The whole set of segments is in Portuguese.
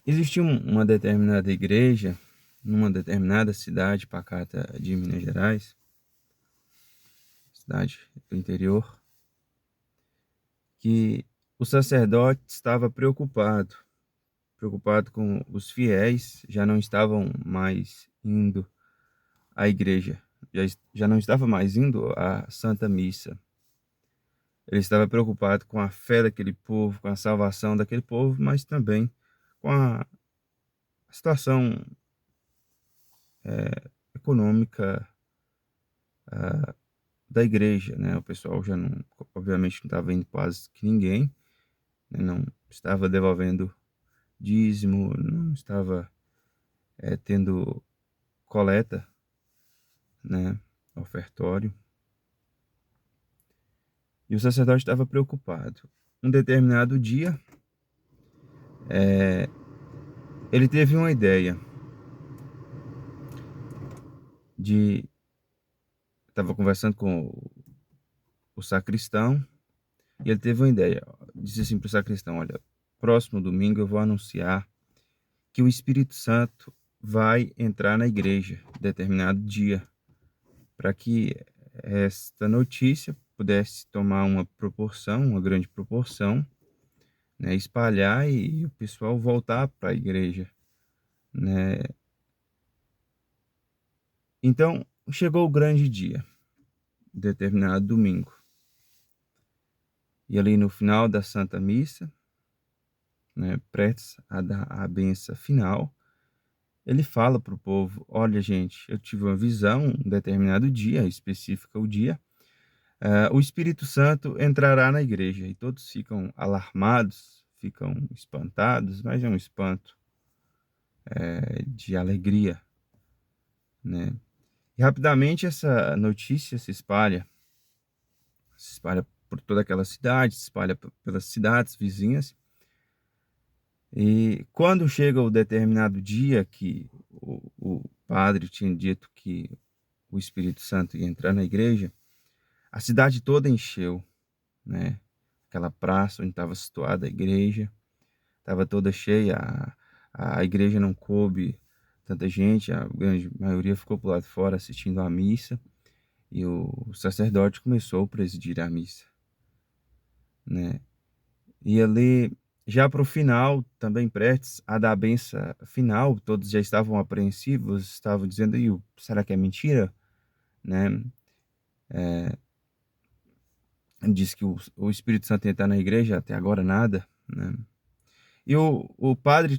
Existia uma determinada igreja, numa determinada cidade pacata de Minas Gerais, cidade do interior, que o sacerdote estava preocupado com os fiéis, já não estavam mais indo à igreja, já não estava mais indo à Santa Missa. Ele estava preocupado com a fé daquele povo, com a salvação daquele povo, mas também com a situação econômica da igreja, né? O pessoal já não, obviamente não estava indo quase que ninguém, né? Não estava devolvendo dízimo, não estava tendo coleta, né? Ofertório. E o sacerdote estava preocupado. Um determinado dia, ele teve uma ideia de... Estava conversando com o sacristão e ele teve uma ideia. Disse assim para o sacristão: olha, próximo domingo eu vou anunciar que o Espírito Santo vai entrar na igreja determinado dia, para que esta notícia pudesse tomar uma proporção, uma grande proporção, né, espalhar e o pessoal voltar para a igreja, né? Então, chegou o grande dia, determinado domingo. E ali no final da Santa Missa, né, prestes a dar a benção final, ele fala para o povo: olha, gente, eu tive uma visão, um determinado dia, específica o dia, o Espírito Santo entrará na igreja. E todos ficam alarmados, ficam espantados, mas é um espanto de alegria, né? E rapidamente essa notícia se espalha por toda aquela cidade, se espalha pelas cidades vizinhas. E quando chega o determinado dia que o padre tinha dito que o Espírito Santo ia entrar na igreja, a cidade toda encheu, né? Aquela praça onde estava situada a igreja estava toda cheia, a igreja não coube tanta gente, a grande maioria ficou pro lado de fora assistindo à missa, e o sacerdote começou a presidir a missa, né? E ali, já para o final, também prestes a dar a benção final, todos já estavam apreensivos, estavam dizendo: e será que é mentira? Né? Diz que o Espírito Santo ia estar na igreja, até agora nada, né? E o padre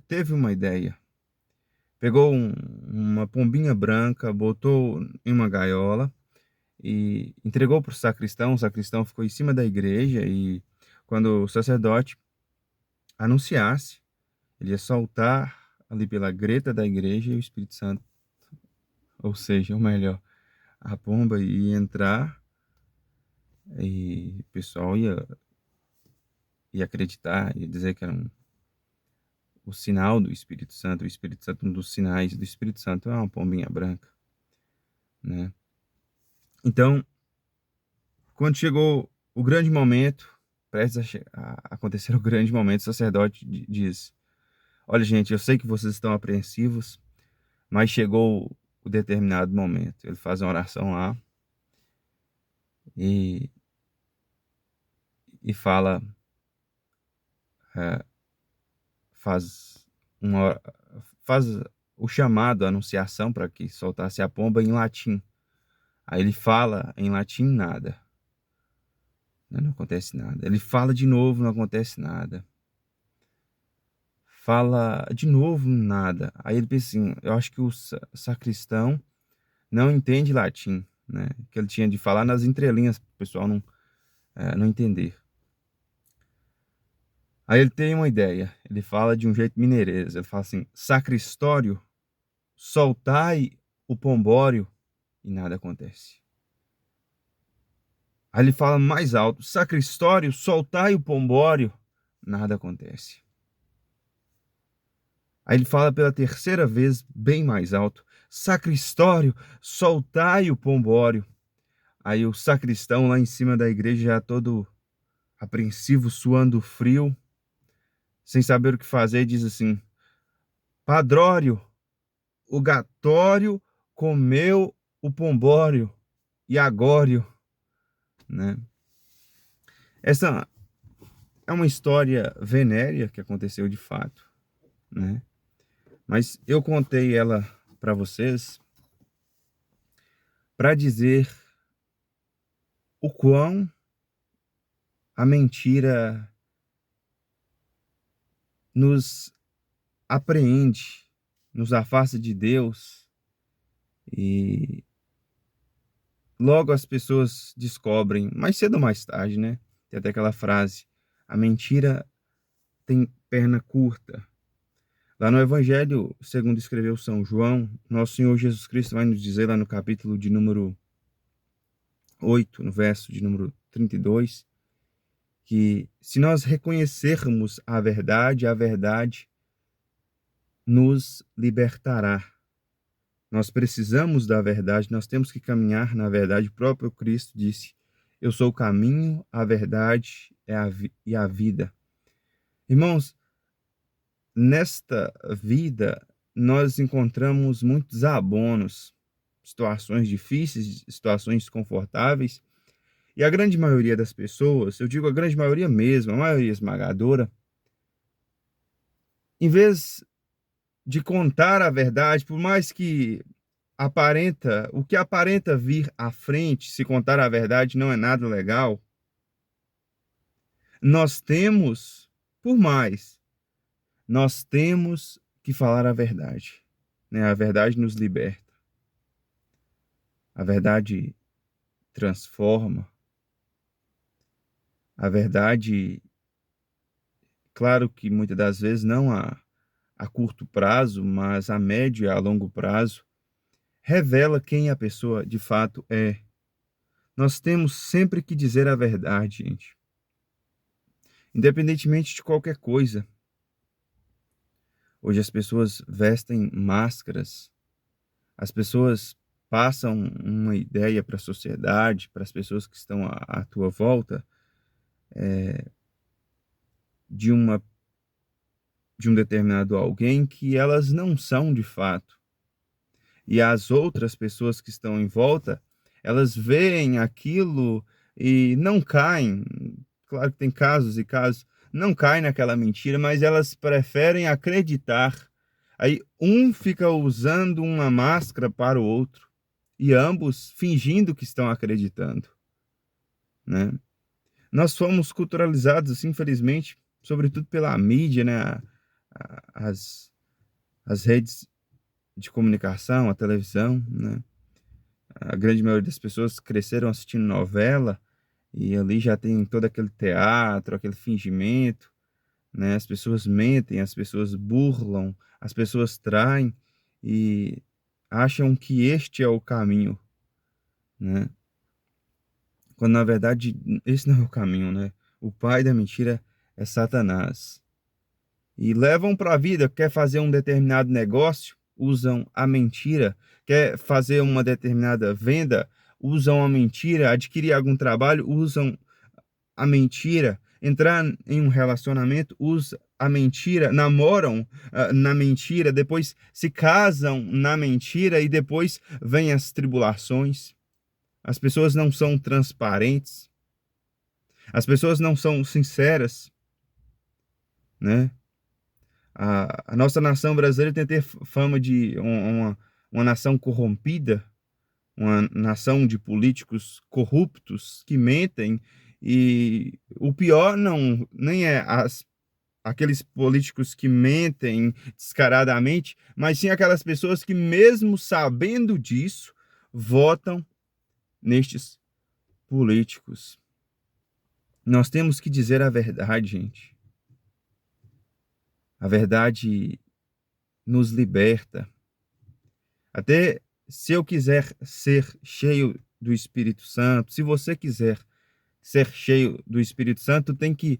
teve uma ideia. Pegou uma pombinha branca, botou em uma gaiola e entregou para o sacristão. O sacristão ficou em cima da igreja e quando o sacerdote anunciasse, ele ia soltar ali pela greta da igreja e o Espírito Santo, ou seja, ou melhor, a pomba ia entrar e o pessoal ia acreditar, ia dizer que era o sinal do Espírito Santo. O Espírito Santo, um dos sinais do Espírito Santo é uma pombinha branca, né? Então, quando chegou o grande momento, prestes a acontecer o grande momento, o sacerdote diz: olha, gente, eu sei que vocês estão apreensivos, mas chegou o determinado momento. Ele faz uma oração lá e, e fala, é, faz, uma, faz o chamado, a anunciação para que soltasse a pomba em latim. Aí ele fala em latim, nada, né, não acontece nada. Ele fala de novo, não acontece nada. Fala de novo, nada. Aí ele pensa assim: eu acho que o sacristão não entende latim, né? Que ele tinha de falar nas entrelinhas para o pessoal não entender. Aí ele tem uma ideia. Ele fala de um jeito mineirês. Ele fala assim: sacristório, soltai o pombório, e nada acontece. Aí ele fala mais alto: sacristório, soltai o pombório, nada acontece. Aí ele fala pela terceira vez, bem mais alto: sacristório, soltai o pombório. Aí o sacristão lá em cima da igreja, já todo apreensivo, suando frio, sem saber o que fazer, diz assim: Padrório, o gatório comeu o pombório e agório, né? Essa é uma história venérea que aconteceu de fato, né? Mas eu contei ela para vocês para dizer o quão a mentira nos apreende, nos afasta de Deus e logo as pessoas descobrem, mais cedo ou mais tarde, né? Tem até aquela frase: a mentira tem perna curta. Lá no Evangelho, segundo escreveu São João, nosso Senhor Jesus Cristo vai nos dizer lá no capítulo de número 8, no verso de número 32, que se nós reconhecermos a verdade nos libertará. Nós precisamos da verdade, nós temos que caminhar na verdade. O próprio Cristo disse: eu sou o caminho, a verdade e a vida. Irmãos, nesta vida nós encontramos muitos abonos, situações difíceis, situações desconfortáveis, e a grande maioria das pessoas, eu digo a grande maioria mesmo, a maioria esmagadora, em vez de contar a verdade, por mais que o que aparenta vir à frente, se contar a verdade não é nada legal, nós temos, por mais, nós temos que falar a verdade, né? A verdade nos liberta. A verdade transforma. A verdade, claro que muitas das vezes não a curto prazo, mas a médio e a longo prazo, revela quem a pessoa de fato é. Nós temos sempre que dizer a verdade, gente. Independentemente de qualquer coisa. Hoje as pessoas vestem máscaras, as pessoas passam uma ideia para a sociedade, para as pessoas que estão à tua volta, de uma de um determinado alguém que elas não são de fato. E as outras pessoas que estão em volta, elas veem aquilo e não caem. Claro que tem casos e casos, não caem naquela mentira, mas elas preferem acreditar. Aí um fica usando uma máscara para o outro e ambos fingindo que estão acreditando, né? Nós fomos culturalizados, assim, infelizmente, sobretudo pela mídia, né? As, as redes de comunicação, a televisão, né? A grande maioria das pessoas cresceram assistindo novela e ali já tem todo aquele teatro, aquele fingimento, né? As pessoas mentem, as pessoas burlam, as pessoas traem e acham que este é o caminho, né? Quando na verdade esse não é o caminho, né? O pai da mentira é Satanás. E levam para a vida, quer fazer um determinado negócio, usam a mentira, quer fazer uma determinada venda, usam a mentira, adquirir algum trabalho, usam a mentira, entrar em um relacionamento, usam a mentira, namoram na mentira, depois se casam na mentira e depois vêm as tribulações. As pessoas não são transparentes, as pessoas não são sinceras, né? A nossa nação brasileira tem ter fama de uma nação corrompida, uma nação de políticos corruptos que mentem, e o pior não nem é aqueles políticos que mentem descaradamente, mas sim aquelas pessoas que, mesmo sabendo disso, votam nestes políticos. Nós temos que dizer a verdade, gente. A verdade nos liberta. Até se eu quiser ser cheio do Espírito Santo, se você quiser ser cheio do Espírito Santo, tem que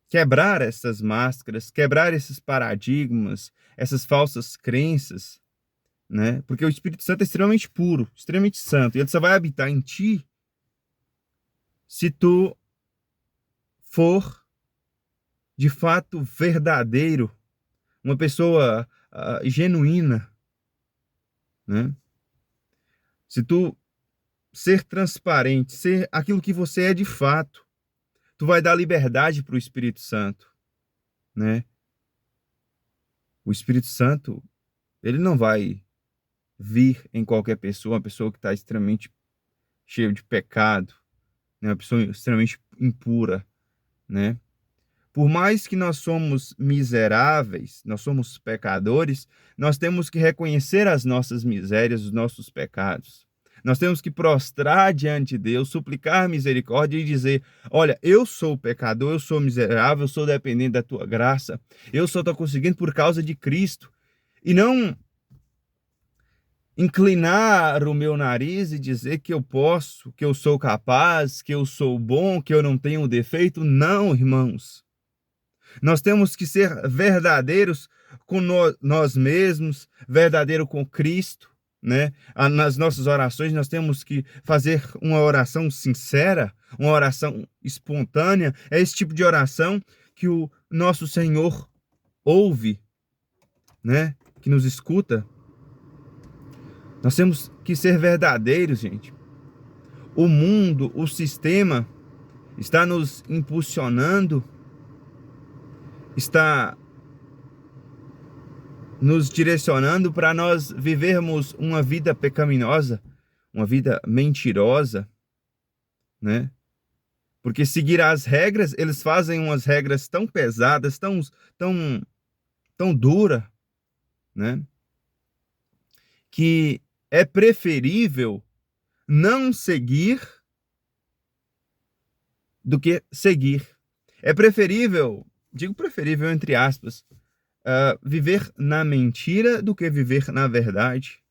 quebrar essas máscaras, quebrar esses paradigmas, essas falsas crenças, né? Porque o Espírito Santo é extremamente puro, extremamente santo, e ele só vai habitar em ti se tu for de fato verdadeiro, uma pessoa genuína, né? Se tu ser transparente, ser aquilo que você é de fato, tu vai dar liberdade para o Espírito Santo, né? O Espírito Santo, ele não vai vir em qualquer pessoa, uma pessoa que está extremamente cheia de pecado, né? Uma pessoa extremamente impura, né? Por mais que nós somos miseráveis, nós somos pecadores, nós temos que reconhecer as nossas misérias, os nossos pecados. Nós temos que prostrar diante de Deus, suplicar misericórdia e dizer: olha, eu sou pecador, eu sou miserável, eu sou dependente da tua graça, eu só estou conseguindo por causa de Cristo. E não inclinar o meu nariz e dizer que eu posso, que eu sou capaz, que eu sou bom, que eu não tenho defeito. Não, irmãos. Nós temos que ser verdadeiros com nós mesmos, verdadeiro com Cristo, né? Nas nossas orações nós temos que fazer uma oração sincera, uma oração espontânea. É esse tipo de oração que o nosso Senhor ouve, né? Que nos escuta. Nós temos que ser verdadeiros, gente. O mundo, o sistema está nos impulsionando, está nos direcionando para nós vivermos uma vida pecaminosa, uma vida mentirosa, né? Porque seguir as regras, eles fazem umas regras tão pesadas, tão dura, né? Que é preferível não seguir do que seguir. É preferível, digo preferível entre aspas, viver na mentira do que viver na verdade.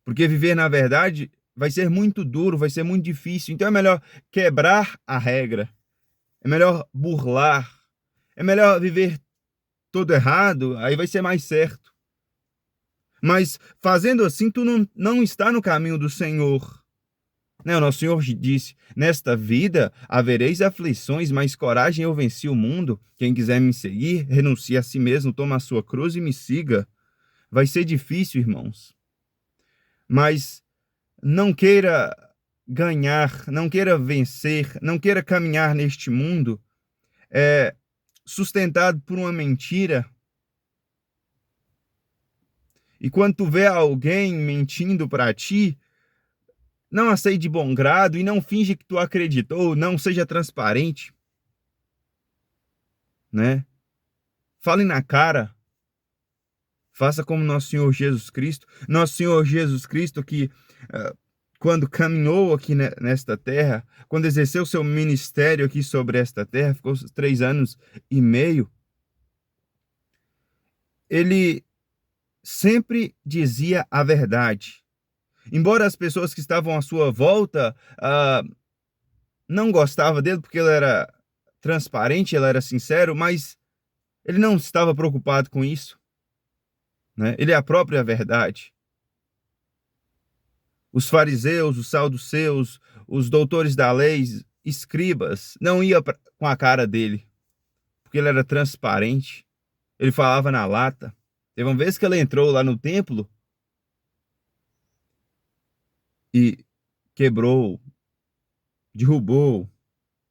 Porque viver na verdade vai ser muito duro, vai ser muito difícil. Então é melhor quebrar a regra, é melhor burlar, é melhor viver todo errado, aí vai ser mais certo. Mas fazendo assim, tu não está no caminho do Senhor. Né? O nosso Senhor disse: nesta vida havereis aflições, mas coragem, eu venci o mundo. Quem quiser me seguir, renuncie a si mesmo, toma a sua cruz e me siga. Vai ser difícil, irmãos. Mas não queira ganhar, não queira vencer, não queira caminhar neste mundo sustentado por uma mentira. E quando tu vê alguém mentindo para ti, não aceite de bom grado e não finge que tu acreditou, não seja transparente, né? Fale na cara. Faça como nosso Senhor Jesus Cristo. Nosso Senhor Jesus Cristo que quando caminhou aqui nesta terra, quando exerceu seu ministério aqui sobre esta terra, ficou 3 anos e meio, ele sempre dizia a verdade. Embora as pessoas que estavam à sua volta não gostavam dele porque ele era transparente, ele era sincero, mas ele não estava preocupado com isso, né? Ele é a própria verdade. Os fariseus, os saduceus, os doutores da lei, escribas, não iam com a cara dele, porque ele era transparente. Ele falava na lata. Teve uma vez que ele entrou lá no templo e quebrou, derrubou,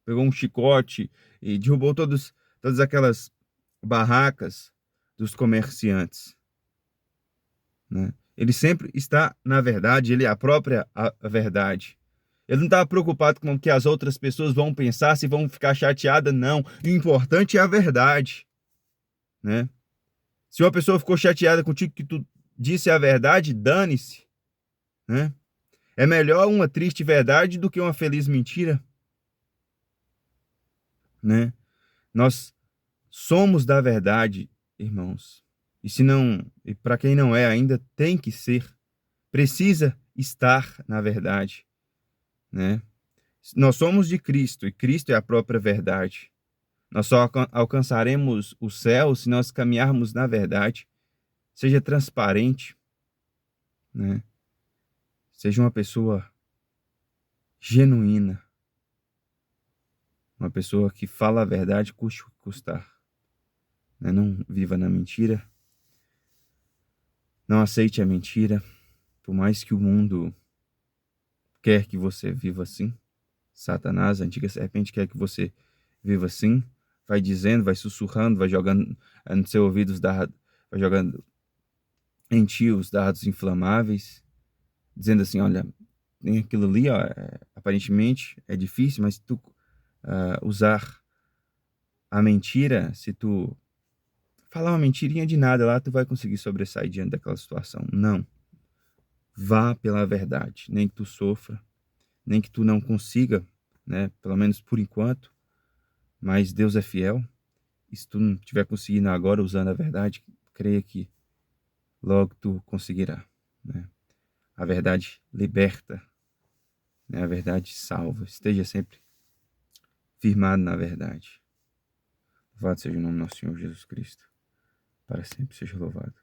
pegou um chicote e derrubou todas aquelas barracas dos comerciantes, né? Ele sempre está na verdade, ele é a própria a verdade. Ele não está preocupado com o que as outras pessoas vão pensar, se vão ficar chateadas, não. O importante é a verdade, né? Se uma pessoa ficou chateada contigo que tu disse a verdade, dane-se, né? É melhor uma triste verdade do que uma feliz mentira, né? Nós somos da verdade, irmãos. E se não, e para quem não é ainda, tem que ser, precisa estar na verdade, né? Nós somos de Cristo e Cristo é a própria verdade. Nós só alcançaremos o céu se nós caminharmos na verdade. Seja transparente, né? Seja uma pessoa genuína, uma pessoa que fala a verdade, custe o que custar, né? Não viva na mentira. Não aceite a mentira, por mais que o mundo quer que você viva assim. Satanás, a antiga serpente, quer que você viva assim. Vai dizendo, vai sussurrando, vai jogando no seu ouvido vai jogando em ti os dardos inflamáveis, dizendo assim, olha, tem aquilo ali, ó, aparentemente é difícil, mas se tu usar a mentira, se tu falar uma mentirinha de nada lá, tu vai conseguir sobressair diante daquela situação. Não. Vá pela verdade, nem que tu sofra, nem que tu não consiga, né, pelo menos por enquanto, mas Deus é fiel. E se tu não estiver conseguindo agora usando a verdade, creia que logo tu conseguirá, né? A verdade liberta, né? A verdade salva. Esteja sempre firmado na verdade. Louvado seja o nome do nosso Senhor Jesus Cristo. Para sempre seja louvado.